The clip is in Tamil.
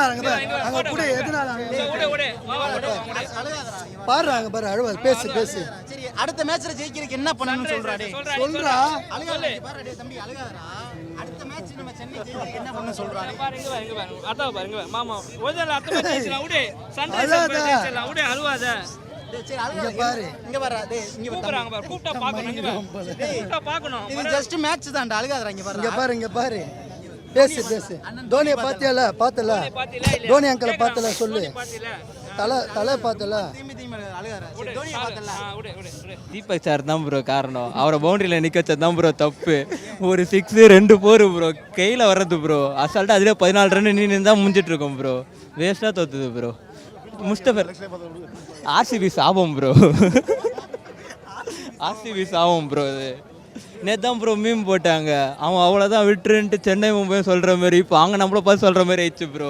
அங்க கூட எதனால பாடுறாங்க பாரு அழுவாது பேசு சரி அடுத்த மேட்ச்ல ஜெயிக்கிறதுக்கு என்ன பண்ணணும்னு சொல்றாடே சொல்றா அழுகாதே பாருடே தம்பி அழுகாதடா அடுத்த மேட்ச் நம்ம சென்னை ஜெயிக்கிறதுக்கு என்ன பண்ணணும் சொல்றாடே பாருங்க அதான் பாருங்க மாமா ஒருதல அடுத்த மேட்ச் ஜெயிச்சலாம் விடு சன்ரைஸ் ஜெயிச்சலாம் விடு அழுவாத சரி அழுகாத பாரு இங்க வர டேய் இங்க கூப்பிடுறாங்க பாரு கூப்பிட்டா பார்க்கணும் இங்க கூப்பிட்டா பார்க்கணும் இது ஜஸ்ட் மேட்ச் தான்டா அழுகாதடா இங்க பாரு பேசு தோனியை பார்த்தல தோனி அங்கிளை பார்த்தல சொல்லு தலை பார்த்தல தீபக் சார் தான் ப்ரோ காரணம். அவரை பவுண்டரியில் நிற்க வச்சது தான் ப்ரோ தப்பு. ஒரு 6 2 4 ப்ரோ கையில் வர்றது ப்ரோ. அசால்ட்டாக அதிலே 14 ரன் நின்று தான் முடிஞ்சிட்டு இருக்கோம் ப்ரோ. வேஸ்ட்டாக தோத்துது ப்ரோ. முஸ்டபர் ஆர்சிபி சாபம் ப்ரோ. ஆர்சிபி சாபம் ப்ரோ. இது நேத்தான் ப்ரோ மீம் போட்டாங்க, அவன் அவ்வளோதான் விட்டுருன்ட்டு சென்னை மும்பை சொல்கிற மாதிரி இப்போ அங்கே நம்மளை பார்த்து சொல்கிற மாதிரி ஆயிடுச்சு ப்ரோ.